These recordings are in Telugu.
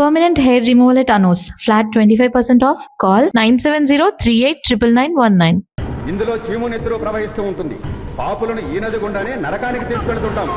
Permanent hair removal at Anos. Flat 25% off. Call 970-389919. ఇందులో చీము నెత్తురు ప్రవహిస్తూ ఉంటుంది. పాపులను ఈ నది గుండానే నరకానికి తీసుకెళ్తుంటాం.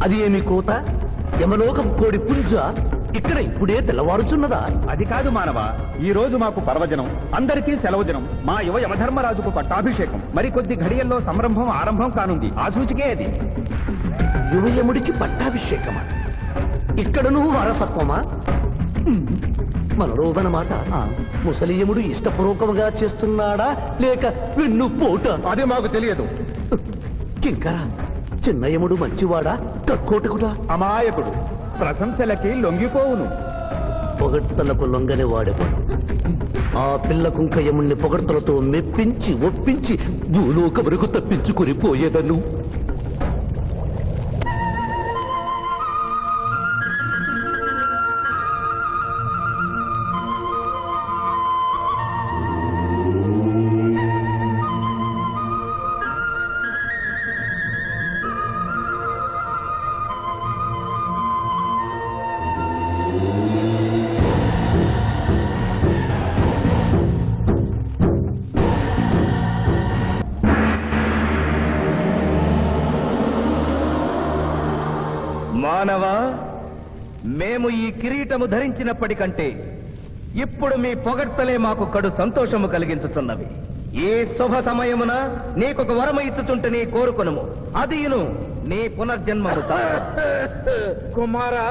అది ఏమి కోత? యమలోకం కోడి పుంజ ఇక్కడ ఇప్పుడే తెల్లవారుచున్నదా? అది కాదు మానవ, ఈ రోజు మాకు పర్వదినం, అందరికీ సెలవు దినం. మా యువ యమధర్మరాజుకు పట్టాభిషేకం. మరికొద్ది ఘడియల్లో సంరంభం ఆరంభం కానుంది. ఆ సూచికే అది. యువయముడికి పట్టాభిషేకమా? ఇక్కడను వారసత్వమా? మనరోగనమాట. ముసలియముడు ఇష్టపూర్వకముగా చేస్తున్నాడా లేక వెన్ను పోట? అది మాకు తెలియదు. కింకరా, చిన్నయముడు మంచివాడా కక్కోటకుడా? అమాయకుడు, ప్రశంసలకి లొంగిపోవును. పొగడ్తలకు లొంగని వాడెవడు? ఆ పిల్ల కుంకయముణ్ణి పొగడ్తలతో మెప్పించి ఒప్పించి భూలోకమునకు తప్పించుకుని పోయేదను. మానవ, మేము ఈ కిరీటము ధరించినప్పటికంటే ఇప్పుడు మీ పొగడ్తలే మాకు కడు సంతోషము కలిగించుతున్నవి. ఈ శుభ సమయమున నీకొక వరము ఇచ్చుచుంటే కోరుకొనుము, అదియును నీ పునర్జన్మము. కుమారా,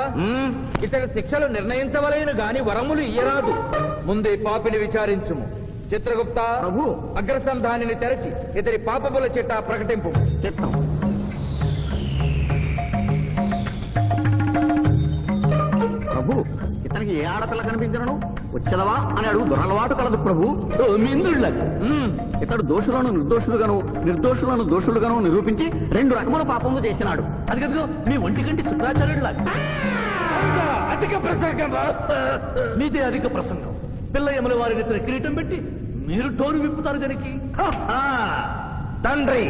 ఇతని శిక్షలు నిర్ణయించవలేను గాని వరములు ఇయ్యరాదు. ముందే పాపిని విచారించుము. చిత్రగుప్త ప్రభు, అగ్రసంధానిని తెరచి ఇతని పాపముల చిట్టా ప్రకటింపు. చిత్తం. ప్రభు, ఇతనికి ఏ ఆడపిల్ల కనిపించను? వచ్చదవా అని అడుగు దురలవాటు కలదు ప్రభు. మింద్రుళ్ళగా ఇతడు దోషులను నిర్దోషులుగాను నిర్దోషులను దోషులుగాను నిరూపించి 2 రకముల పాపములు చేసినాడు. అది కదుగో మీ ఒంటి కంటి శుక్రాచార్యుడులాగా. అధిక ప్రసంగం. మీదే అధిక ప్రసంగం. పిల్ల యముల వారిని ఇతని కిరీటం పెట్టి మీరు టోరు విప్పుతారు దానికి. తండ్రి,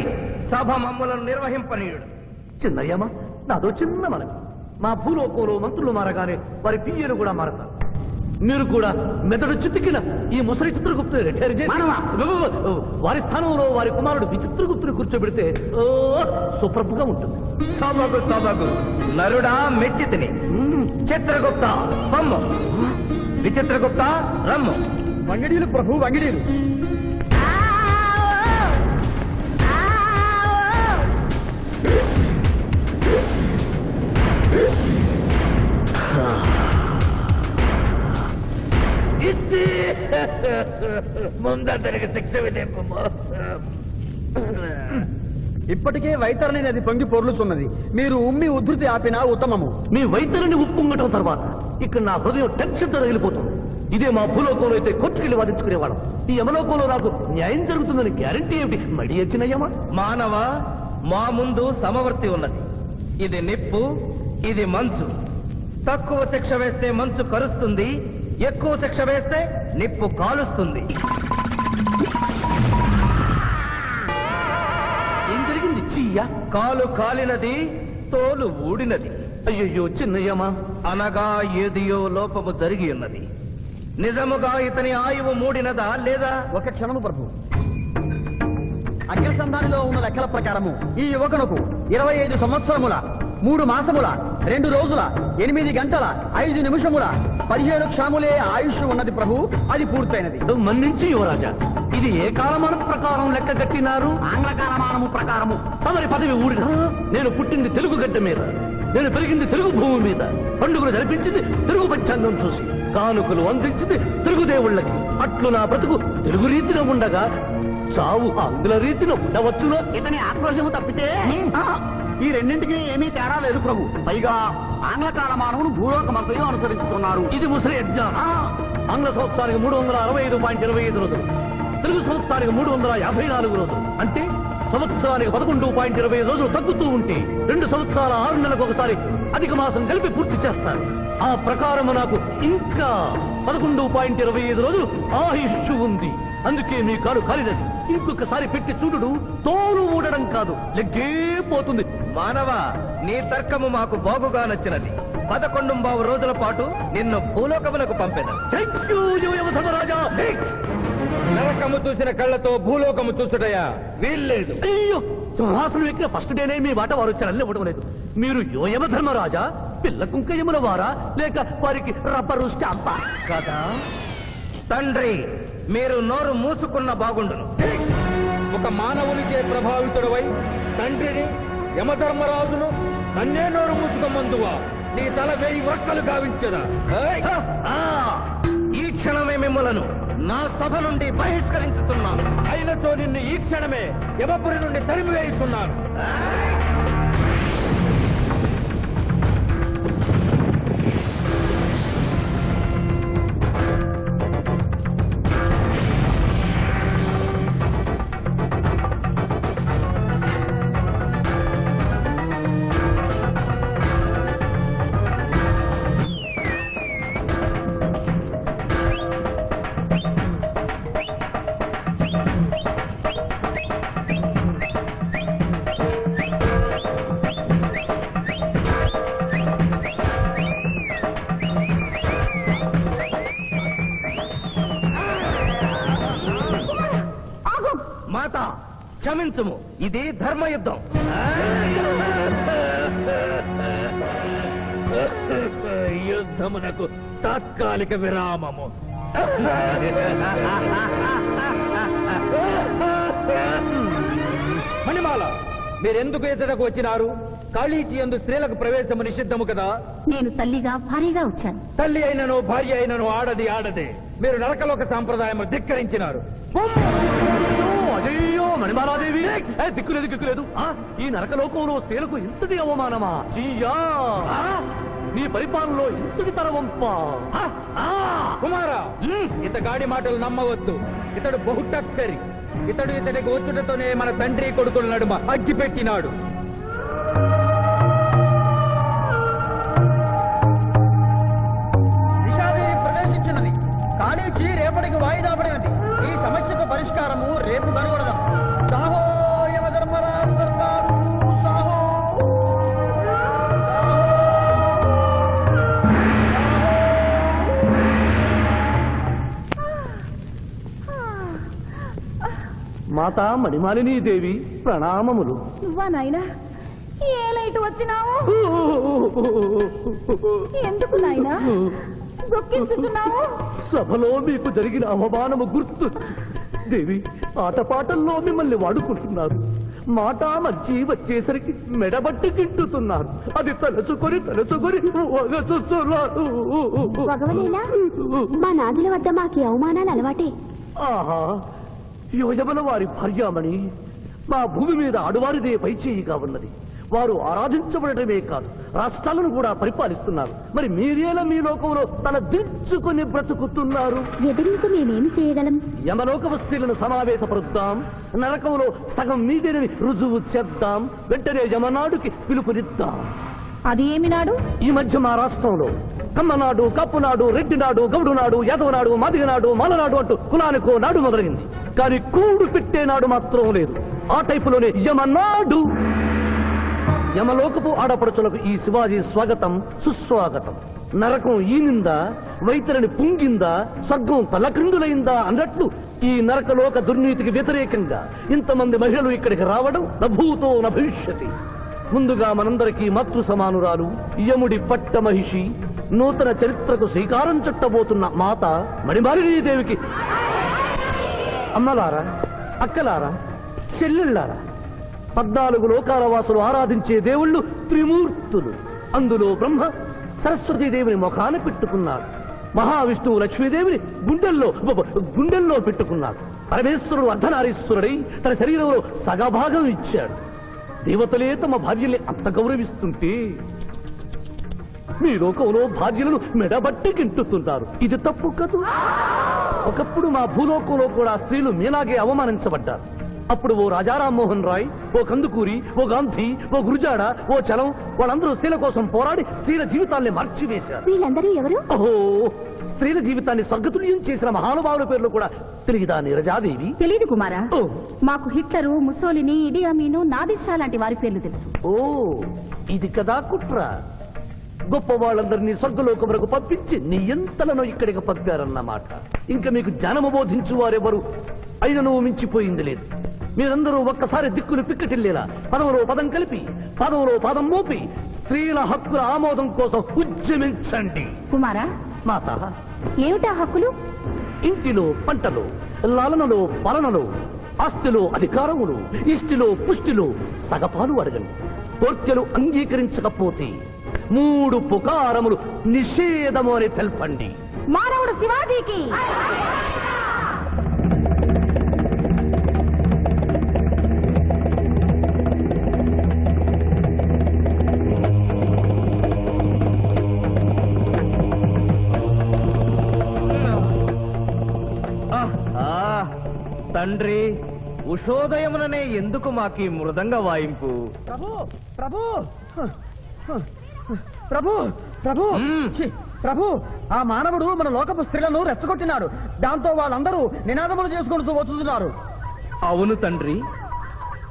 సభ మమ్ములను నిర్వహింపనీయుడు. చిన్నయ్యమ్మ, నాదో చిన్న మనవి. మా భూలోకంలో మంత్రులు మారగానే వారి పియ్యను కూడా మారతారు. మీరు కూడా మెదడు చితికిన ఈ ముసలి చిత్రగుప్తుని రిటైర్ చేసి వారి స్థానంలో వారి కుమారుడు విచిత్రగుప్తుని కూర్చోబెడితే సుప్రభుగా ఉంటుంది. సభకు సభకు నరుడా మెచ్చితిని. చిత్రగుప్త బొమ్మ, విచిత్రగుప్త రమ్ము. వంగిడీలు ప్రభు, వంగిడీలు. ముందరికి శిక్ష విధింపు. ఇప్పటికే వైతరణి నది పొంగి పొర్లుచున్నది. మీరు ఉమ్మి ఉద్ధృతి ఆపినా ఉత్తమము. మీ వైద్యుని ఉప్పొంగటం తర్వాత ఇక్కడ నా హృదయం టెన్షన్తో రగిలిపోతుంది. ఇదే మా భూలోకంలో అయితే కోర్టుకెళ్ళి వాదించుకునేవాళ్ళం. ఈ యమలోకంలో నాకు న్యాయం జరుగుతుందని గ్యారంటీ ఏమిటి? మడి వచ్చినయ్యమా? మానవ, మా ముందు సమవర్తి ఉన్నది. ఇది నిప్పు, ఇది మంచు. తక్కువ శిక్ష వేస్తే మంచు కరుస్తుంది, ఎక్కువ శిక్ష వేస్తే నిప్పు కాలుస్తుంది. ఏం జరిగింది? చీయ కాలు కాలినది, తోలు ఊడినది. అయ్యయ్యో చిన్నయ్యమా, అనగా ఏదియో లోపము జరిగి ఉన్నది. నిజముగా ఇతని ఆయువు మూడినదా లేదా? ఒక క్షణము ప్రభు. అగ్రసంధానిలో ఉన్న లెక్కల ప్రకారము ఈ యువకునకు 25 సంవత్సరముల 3 మాసముల 2 రోజుల 8 గంటల 5 నిమిషముల 15 క్షణములే ఆయుష్ ఉన్నది ప్రభు. అది పూర్తయినది. మన్నించి యువరాజా, ఇది ఏ కాలమానం ప్రకారం లెక్క కట్టినారు? ఆంగ్ల కాలమానము ప్రకారము. తమరి పదవి ఊడిన. నేను పుట్టింది తెలుగు గడ్డ మీద. నేను పెరిగింది తెలుగు భూమి మీద, పండుగలు జరిపించింది తెలుగు పంచాంగం చూసి, కానుకలు అందించింది తెలుగు దేవుళ్ళకి. అట్లు నా బ్రతుకు తెలుగు రీతిన ఉండగా చావు ఆంగ్ల రీతిలో ఉండవచ్చునా? ఇతని ఆక్రోశము తప్పితే ఈ రెండింటికి ఏమీ తేడా లేదు ప్రభు. పైగా ఆంగ్ల కాలమానవును భూలోకమంతయు అనుసరిస్తున్నారు. ఇది ముసలి యజ్ఞం. ఆంగ్ల సంవత్సరానికి 365.25 రోజులు, తెలుగు సంవత్సరానికి 354 రోజులు. అంటే సంవత్సరానికి 11.25 రోజులు తగ్గుతూ ఉంటే 2 సంవత్సరాల 6 నెలలకు ఒకసారి అధిక మాసం కలిపి పూర్తి చేస్తారు. ఆ ప్రకారం నాకు ఇంకా 11.25 రోజులు ఆయుష్షు ఉంది. అందుకే మీ కాలు కాలినది. ఇంకొకసారి పెట్టి చూడు, తోలు ఊడడం కాదు, లెగ్గే పోతుంది. మానవ, నీ తర్కము మాకు బాగుగా నచ్చినది. 11 రోజుల పాటు నిన్ను భూలోకములకు పంపెను. రాజా. నరకము చూసిన కళ్ళతో భూలోకము చూసుటయా వీల్లేదు. అయ్యో, సింహాసనం ఎక్కిన ఫస్ట్ డేనే మీ మాట వారు వచ్చారని ఇవ్వడం లేదు. మీరు యోయమ ధర్మరాజా, పిల్ల కుంకయముల వారా, లేక వారికి రబ్బరు స్టాంపా కదా? తండ్రి, మీరు నోరు మూసుకున్న బాగుండును. ఒక మానవునికే ప్రభావితుడవై తండ్రిని, యమధర్మరాజును నన్నే నోరు మూసుకోమందువా? నీ తల 1000 వక్కలు గావించదా? ఈ క్షణమే మిమ్మలను నా సభ నుండి బహిష్కరించుతున్నాను. అయినతో నిన్ను ఈ క్షణమే యమపురి నుండి తరిమివేయుతున్నాను. మాత, క్షమించుము, ఇది ధర్మయుద్ధం. యుద్ధమునకు తాత్కాలిక విరామము. మణిమాల, మీరెందుకు ఎచ్చటకు వచ్చినారు? కాళీచి యందు స్త్రీలకు ప్రవేశము నిషిద్ధము కదా? నేను తల్లిగా భారీగా వచ్చాను. తల్లి అయినను భార్య అయినను ఆడది ఆడదే. మీరు నరకలోక సాంప్రదాయము ధిక్కరించినారు. అయ్యో మణిమాలాదేవి, దిక్కులేదు దిక్కులేదు. ఈ నరకలోకంలో స్త్రీలకు ఇంతటి అవమానమా? చీయా, నీ పరిపాలనలో ఇంతటి తరవంపా? కుమారా, ఇతగాడి మాటలు నమ్మవద్దు. ఇతడు బహుటక్కరి. ఇతడికి వచ్చుటతోనే మన తండ్రి కొడుకుల నడుమ అగ్గి పెట్టినాడు. నిషాదేవి ప్రవేశించినది. కాళీచి రేపటికి వాయిదా పడినది. ఈ సమస్యకు పరిష్కారము రేపు కనుగొడదాం. సాహో యమధర్మరాజు దర్బారు, సాహో. మాతా మణిమాలినీ దేవి ప్రణామములు. నువ్వా నాయనా? ఏ లైట్ వచ్చినావు? ఎందుకు నాయనా దొక్కించుతున్నావు? సభలో మీకు జరిగిన అవమానము గుర్తు. దేవి, ఆటపాటల్లో మిమ్మల్ని వాడుకుంటున్నారు. మాట మర్చి వచ్చేసరికి మెడబట్టి గింటుతున్నారు. అది తలుచుకొని వగచుస్తున్నారు. భగవనేనా? మా నాదుల వద్ద మాకి అవమానాలు అలవాటే. ఆహా, యోజమల వారి భార్యామణి మా భూమి మీద ఆడువారిదే పైచేయిగా ఉన్నది. వారు ఆరాధించబడటమే కాదు, రాష్ట్రాలను కూడా పరిపాలిస్తున్నారు. మరి మీరేలా మీ లోకంలో తల దించుకొని బ్రతుకుతున్నారు? ఎదిరించి మేమేమి చేయగలం? యమలోక వస్తువులను సమావేశపరుద్దాం, నరకంలో సగం మీదేనని రుజువు చేద్దాం. వెంటనే యమనాడుకి పిలుపునిద్దాం. అది ఏమి నాడు? ఈ మధ్య మా రాష్ట్రంలో కమ్మనాడు, కప్పునాడు, రెడ్డినాడు, గౌడునాడు, యాదవనాడు, మాదిగనాడు, మాలనాడు అంటూ కులానికో నాడు మొదలైంది. కానీ కూడు పెట్టే నాడు మాత్రం లేదు. ఆ టైపులోనే యమనాడు. యమలోకపు ఆడపడుచులకు ఈ శివాజీ స్వాగతం సుస్వాగతం. నరకం ఈనిందా, వైతరిని పుంగిందా, స్వర్గం తలక్రిందులైందా అన్నట్లు ఈ నరకలోక దుర్నీతికి వ్యతిరేకంగా ఇంతమంది మహిళలు ఇక్కడికి రావడం నభూతో నభవిష్యతి. ముందుగా మనందరికీ మాతృ సమానురాలు, యముడి పట్ట మహిషి, నూతన చరిత్రకు శ్రీకారం చుట్టబోతున్న మాత మణిమాలినీదేవికి అమ్మలారా, అక్కలారా, చెల్లెళ్ళారా, 14 లోకాల వాసులు ఆరాధించే దేవుళ్ళు త్రిమూర్తులు. అందులో బ్రహ్మ సరస్వతీదేవిని ముఖాన పెట్టుకున్నాడు. మహావిష్ణువు లక్ష్మీదేవిని గుండెల్లో పెట్టుకున్నాడు. పరమేశ్వరుడు అర్ధనారీశ్వరుడై తన శరీరంలో సగభాగం ఇచ్చాడు. దేవతలే తమ భార్యల్ని అంత గౌరవిస్తుంటే మీ లోకంలో భార్యలను మెడబట్టి గింటుతుంటారు. ఇది తప్పు కదూ. ఒకప్పుడు మా భూలోకంలో కూడా స్త్రీలు మీలాగే అవమానించబడ్డారు. అప్పుడు ఓ రాజా రామ్మోహన్ రాయ్, ఓ కందుకూరి, ఓ గాంధీ, ఓ గురుజాడ, ఓ చలం వాళ్ళందరూ స్త్రీల కోసం పోరాడి స్త్రీల జీవితాల్ని మార్చివేశారు. వీళ్ళందరూ ఎవరు? ఓహో, స్త్రీల జీవితాన్ని స్వర్గతుల్యం చేసిన మహానుభావుల పేర్లు కూడా తెలియదా నీరజాదేవి? తెలీదు కుమారా. ఓ, మాకు హిట్లరు, ముసోలిని, ఇడి అమీను, నాదిర్ లాంటి వారి పేర్లు తెలుసు. ఓ, ఇది కదా కుట్ర. గొప్ప వాళ్ళందరినీ స్వర్గలోకములకు పంపించి నీ ఎంతలను ఇక్కడికి పంపారన్నమాట. ఇంకా మీకు జ్ఞానము బోధించు వారెవరు అయినను మించిపోయింది లేదు. మీరందరూ ఒక్కసారి దిక్కులు పిక్కటిల్లేలా పదములో పదం కలిపి పదములో పదం మోపి స్త్రీల హక్కుల ఆమోదం కోసం ఉద్యమించండి. కుమారా, మాత, ఏమిటా హక్కులు? ఇంటిలో పంటలో, లాలనలో పాలనలో, ఆస్తిలో అధికారములు, ఇష్టిలో పుష్టిలో సగపాలు అడగండి. కోర్కెలు అంగీకరించకపోతే 3 పుకారములు నిషేధము అని తెల్పండి. మానవుడు శివాజీకి. తండ్రి, ఉషోదయముననే ఎందుకు మాకీ మృదంగ వాయింపు? ప్రభు ప్రభు ప్రభు ప్రభు ఛీ, ప్రభు, ఆ మానవుడు మన లోకపు స్త్రీలను రెచ్చగొట్టినాడు. దాంతో వాళ్ళందరూ నినాదములు చేసుకుంటూ వస్తున్నారు. అవును తండ్రి,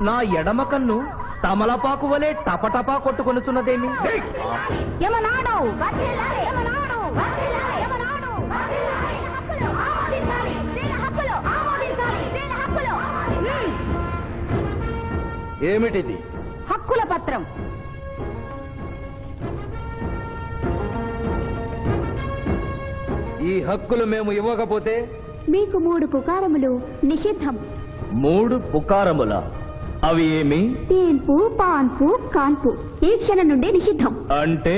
నా ఎడమ కన్ను తమలపాకు వలె టపటపా కొట్టుకొనుచున్నదేమి? యమనాడు, ఏమిటిది? హక్కుల పత్రం. ఈ హక్కులు మేము ఇవ్వకపోతే మీకు 3 పుకారములు నిషిద్ధం. 3 పుకారముల? అవి ఏమి? తేన్పు, పాన్పు, కాన్పు ఈ క్షణం నుండి నిషిద్ధం. అంటే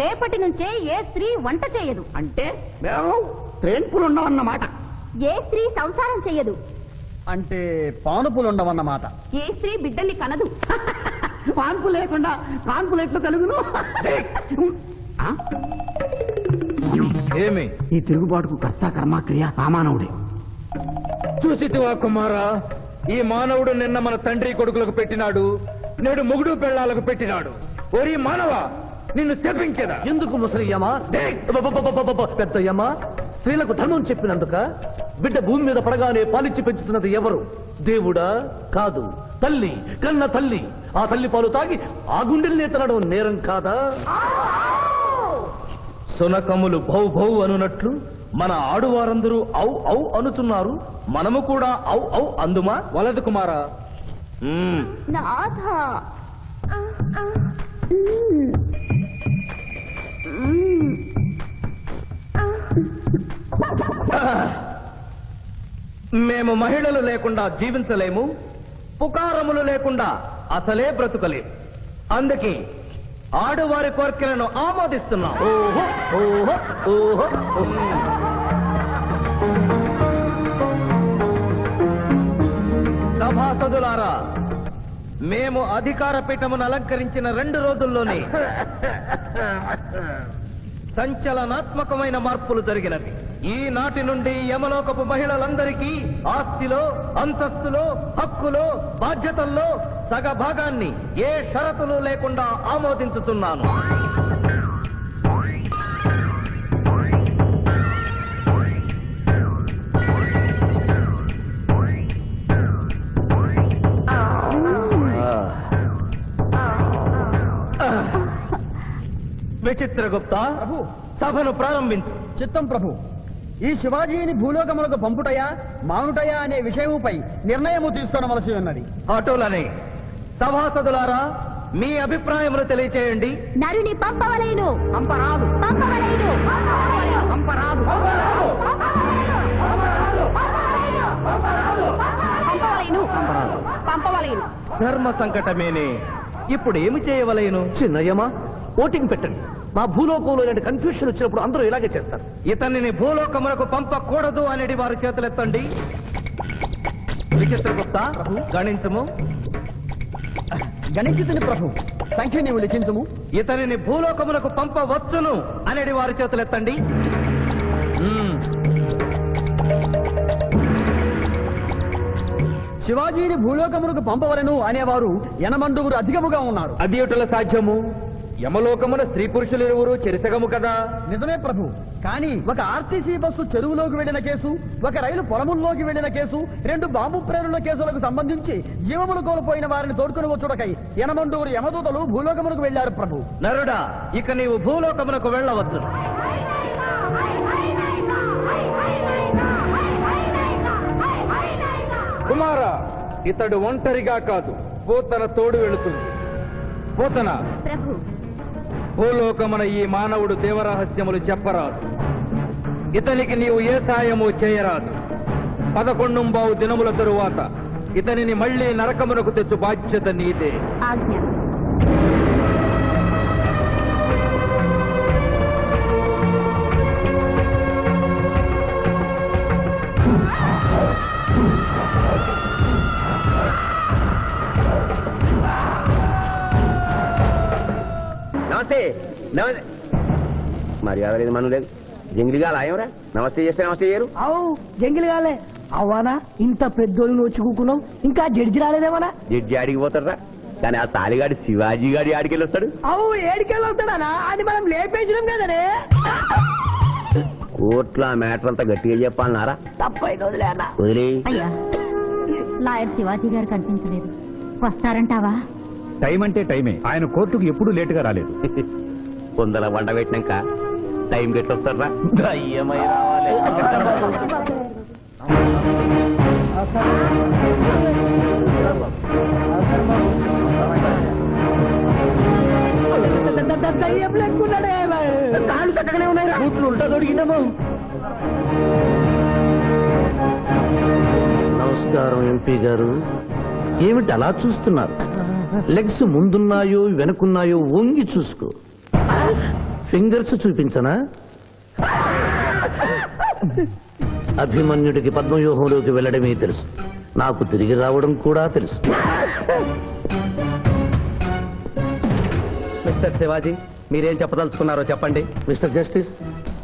రేపటి నుంచే ఏ స్త్రీ వంట చేయదు. అంటే మేము ట్రేన్పులు ఉండవన్నమాట. ఏ స్త్రీ సంసారం చెయ్యదు. అంటే పానుపులు ఉండవన్నమాట. ఏ స్త్రీ బిడ్డల్ని కనదు. పాన్పు లేకుండా పాన్పులు ఎట్లు కలుగును? ఏమి? ఈ తిరుగుబాటుకు కర్త కర్మక్రియ సామానవుడే. చూసితివా కుమారా, ఈ మానవుడు నిన్న మన తండ్రి కొడుకులకు పెట్టినాడు, నేడు మొగుడు పెళ్ళాలకు పెట్టినాడు. ఓరి మానవ, నిన్ను శపించదా? ఎందుకు ముసలియమా? పెద్దయ్యమా, స్త్రీలకు ధర్మం చెప్పినందుక? బిడ్డ భూమి మీద పడగానే పాలిచ్చి పెంచుతున్నది ఎవరు? దేవుడా? కాదు, తల్లి, కన్న తల్లి. ఆ తల్లి పాలు తాగి ఆ గుండెల్నే తనడం నేరం కాదా? సునకములు భౌ భౌ అనునట్లు మన ఆడువారందరూ ఔ ఔ అనుచున్నారు. మనము కూడా ఔ ఔ అందుమా? వలదు కుమారా. నాథ. మేము మహిళలు లేకుండా జీవించలేము, పుకారములు లేకుండా అసలే బ్రతుకలేము. అందుకే ఆడువారి కోరికలను ఆమోదిస్తున్నాం. ఓహో ఓహో ఓహో ఓహో. సభాసదులారా, మేము అధికార పీఠమును అలంకరించిన 2 రోజుల్లోనే సంచలనాత్మకమైన మార్పులు జరిగినవి. ఈనాటి నుండి యమలోకపు మహిళలందరికీ ఆస్తిలో, అంతస్తులో, హక్కులో, బాధ్యతల్లో సగభాగాన్ని ఏ షరతులు లేకుండా ఆమోదించుతున్నాను. విచిత్రగుప్త, సభను ప్రారంభించు. చిత్తం ప్రభు. ఈ శివాజీని భూలోకములకు పంపుటయా మానుటయా అనే విషయముపై నిర్ణయము తీసుకోవలసి ఉన్నది. అటులనే సభాసదులారా, మీ అభిప్రాయములు తెలియచేయండి. నరుని పంపవలేను. పంపరాదు. పంపవలేను. పంపరాదు. పంపవలేను. పంపవలేను. ధర్మ సంకటమేనే ఇప్పుడు ఏమి చేయవలేను? చిన్నయ్యమా ఓటింగ్ పెట్టండి. మా భూలోకంలో ఇలాంటి కన్ఫ్యూషన్ వచ్చినప్పుడు అందరూ ఇలాగే చేస్తారు. ఇతనిని భూలోకమునకు పంపకూడదు అనేది వారి చేతులెత్తండి. విచిత్రగుప్త గణించము. గణించుతుని ప్రభు, సంఖ్య నీవు లిఖించుము. ఇతనిని భూలోకమునకు పంపవచ్చును అనేది వారి చేతులెత్తండి. శివాజీని భూలోకమునకు పంపవలను అనేవారు యనమండుగురు అధికముగా ఉన్నారు. అది ఎటుల సాధ్యము? యమలోకమున స్త్రీ పురుషులు ఇరువురు చెరిసగము కదా. నిజమే ప్రభు, కానీ ఒక ఆర్టీసీ బస్సు చెరువులోకి వెళ్లిన కేసు, ఒక రైలు పొలముల్లోకి వెళ్లిన కేసు, 2 బాంబు ప్రేరుల కేసులకు సంబంధించి జీవములు కోల్పోయిన వారిని తోడుకుని వచ్చుటకై యనమండూరు యమదూతలు భూలోకమునకు వెళ్లారు ప్రభు. నరుడా, ఇక నీవు భూలోకమునకు వెళ్ళవచ్చు. కుమార, ఇతడు ఒంటరిగా కాదు, పోతన తోడు వెళుతుంది. పోతన, ప్రభు భూలోకమున ఈ మానవుడు దేవరహస్యములు చెప్పరాదు. ఇతనికి నీవు ఏ సాయము చేయరాదు. 11 దినముల తరువాత ఇతనిని మళ్లీ నరకమునకు తెచ్చు బాధ్యత నీదే. ఆజ్ఞ. నమస్తే. మర్యాద లేదు, మనం లేదు. జంగిలిగా ఆయమరా నమస్తే చేస్తే నమస్తే చేయరు. అవు జంగిలి కాలే అవ్వానా, ఇంత పెద్దోళ్ళు వచ్చి కూకున్నావు, ఇంకా జడ్జి రాలేదేమన్నా? జడ్జి ఆడికి పోతారా, కానీ ఆ సాలిగాడి శివాజీ గాడి ఆడికెళ్ళి వస్తాడు. అవు ఏడికెళ్ళి వస్తాడనా? అది మనం లేపేసినాం కదనే. కోర్టులో ఆ మ్యాటర్ అంతా గట్టిగా చెప్పాలన్నారా? తప్పైంది, వదిలే అన్న. వదిలే. అయ్యా, లాయర్ శివాజీ గారు కనిపించలేదు. వస్తారంటావా? టైం అంటే టైమే. ఆయన కోర్టుకు ఎప్పుడు లేటుగా రాలేదు. కొందల వంట పెట్టినాక టైం గట్టి వస్తారా? దయ్యమై రావాలి. దయ్యం లెక్కున్నాడే, కాళ్ళు చక్కగానే ఉన్నాయి, కూతురు ఉల్టా దొరికినాము. నమస్కారం ఎంపీ గారు. ఏమిటి అలా చూస్తున్నారు? లెగ్స్ ముందున్నాయో వెనుకున్నాయో వంగి చూసుకో. ఫింగర్స్ చూపించనా? అభిమన్యుడికి పద్మవ్యూహంలోకి వెళ్లడమే తెలుసు, నాకు తిరిగి రావడం కూడా తెలుసు. మిస్టర్ శివాజీ, మీరేం చెప్పదలుచుకున్నారో చెప్పండి. మిస్టర్ జస్టిస్,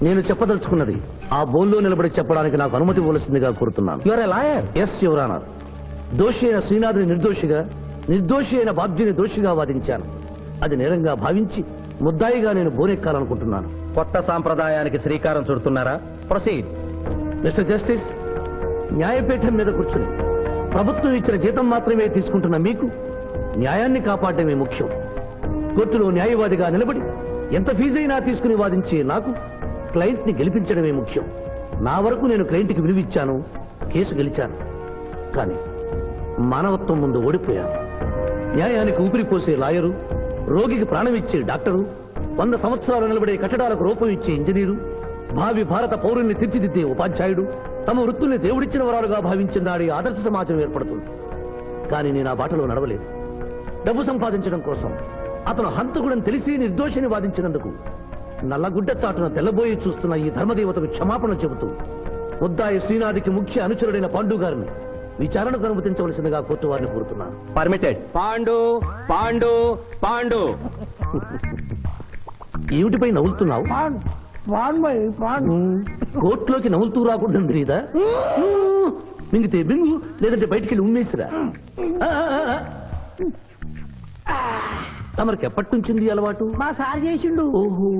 నేను చెప్పదలుచుకున్నది ఆ బోన్లో నిలబడి చెప్పడానికి నాకు అనుమతి ఇవ్వవలసిందిగా కోరుతున్నాను. You're a lawyer. Yes your honour. దోషి అయిన శ్రీనాథుని నిర్దోషిగా, నిర్దోషి అయిన బాబ్జీని దోషిగా వాదించాను. అది నేరంగా భావించి ముద్దాయిగా నేను బోనెక్కాలనుకుంటున్నాను. కొత్త సాంప్రదాయానికి శ్రీకారం చుడుతున్నారా? ప్రొసీడ్. మిస్టర్ జస్టిస్, న్యాయపీఠం మీద కూర్చుని ప్రభుత్వం ఇచ్చిన జీతం మాత్రమే తీసుకుంటున్న మీకు న్యాయాన్ని కాపాడటమే ముఖ్యం. కోర్టులో న్యాయవాదిగా నిలబడి ఎంత ఫీజైనా తీసుకుని వాదించే నాకు క్లయింట్ ని గెలిపించడమే ముఖ్యం. నా వరకు నేను క్లయింట్కి విలువిచ్చాను, కేసు గెలిచాను. కానీ మానవత్వం ముందు ఓడిపోయాను. న్యాయానికి ఊపిరిపోసే లాయరు, రోగికి ప్రాణం ఇచ్చే డాక్టరు, 100 సంవత్సరాలు నిలబడే కట్టడాలకు రూపం ఇచ్చే ఇంజనీరు, భావి భారత పౌరుల్ని తీర్చిదిద్దే ఉపాధ్యాయుడు తమ వృత్తుల్ని దేవుడిచ్చిన వరాలుగా భావించిన నాడి ఆదర్శ సమాజం ఏర్పడుతుంది. కానీ నేను ఆ బాటలో నడవలేదు. డబ్బు సంపాదించడం కోసం అతను హంతకుడని తెలిసి నిర్దోషిని వాదించినందుకు నల్లగుడ్డ చాటున తెల్లబోయి చూస్తున్న ఈ ధర్మదేవతకు క్షమాపణ చెబుతూ ముద్దాయి శ్రీనాథికి ముఖ్య అనుచరుడైన పాండు గారిని విచారణకు అనుమతించవలసిందిగా కోర్టు వారిని కోరుతున్నాను. పర్మిటెడ్. పాండు పాండు పాండు. ఏమిటిపై నవ్వులుతున్నావు? కోర్టులోకి నవ్వులుతూ రాకుండా తెలీదా? మింగితే బింగు, లేదంటే బయటికి ఉమ్మేసిరా. తమరికి ఎప్పటి నుంచింది అలవాటు? మా సార్ చేసిండు. ఓహో,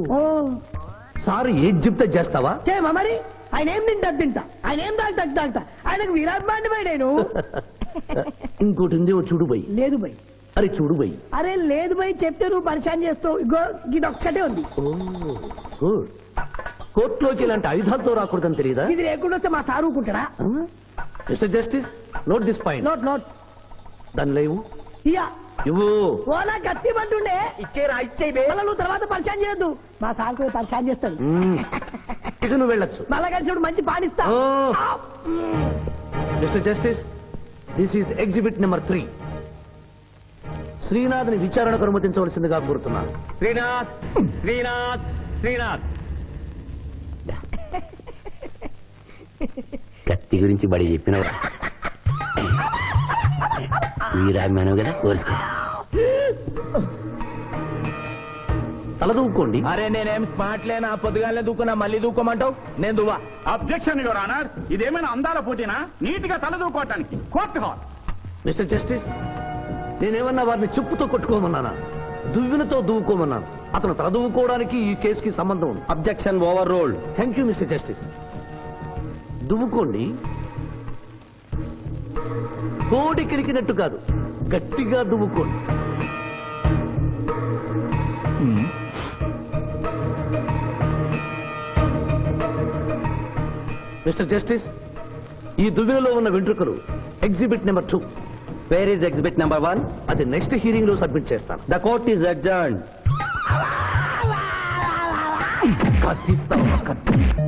సార్ ఏది చెప్తే చేస్తావా? చేయమా మరి. ఆయన ఏం తింటా, ఆయన ఏం తాగుతా, ఆయనకు విరాట్మాండి పోయి నేను. ఇంకోటి ఉంది, ఓ చూడు బై. లేదు బై. అరే చూడు బై. అరే లేదు బై, చెప్తే నువ్వు పరిశాన్ చేస్తావు. ఇగో ఇది ఒక్కటే ఉంది. గుడ్. కోర్టులోకి ఇలాంటి ఆయుధాలతో రాకూడదని తెలియదా? ఇది లేకుండా వస్తే మా సార్ ఊరుకుంటాడా? Mister justice, note this point. Note. దాని లేవు. ఇయ్యా. ఇవ్వు. ఓ నా కత్తి పంటుండే మళ్ళా నువ్వు తర్వాత పరిశాన్ చేయొద్దు. మా సార్ కూడా పరిశాన్ చేస్తాడు. ఇక నువ్వు వెళ్ళొచ్చు. మళ్ళా కలిసి మంచి పాడిస్తా. Mister justice, this is exhibit number 3. శ్రీనాథ్ని విచారణకు అనుమతించవలసిందిగా కోరుతున్నాను. శ్రీనాథ్ శ్రీనాథ్ శ్రీనాథ్ కత్తి గురించి బడి చెప్పినవా వీరాభిమానం కదా కోరుసుకో. తలదూకోండి. అరే నేనేం స్మార్ట్ లేనా పొద్దుగానే దూకున్నా మళ్ళీ దూకోమంటావు నేను దువ్వా. అబ్జెక్షన్ యువర్ ఆనర్, ఇదేమైనా అందాల పోటీనా? నీట్ గా తలదూకోవటానికి కోర్టు హాల్. మిస్టర్ జస్టిస్, నేనేమన్నా వారిని చెప్పుతో కొట్టుకోమన్నానా? దువ్వినతో దువ్వుకోమన్నాను. అతను తల దువ్వుకోవడానికి ఈ కేసుకి సంబంధం ఉంది. Objection overruled. Thank you mister justice. దువ్వుకోండి. కోడి కిరికినట్టు కాదు, గట్టిగా దువ్వుకోండి. మిస్టర్ జస్టిస్, ఈ దువ్వెనలో ఉన్న వెంట్రుకలు exhibit number 2. Where is exhibit number 1? అది నెక్స్ట్ హియరింగ్ లో సబ్మిట్ చేస్తాను. The court is adjourned. కత్తిస్తావా కత్తి?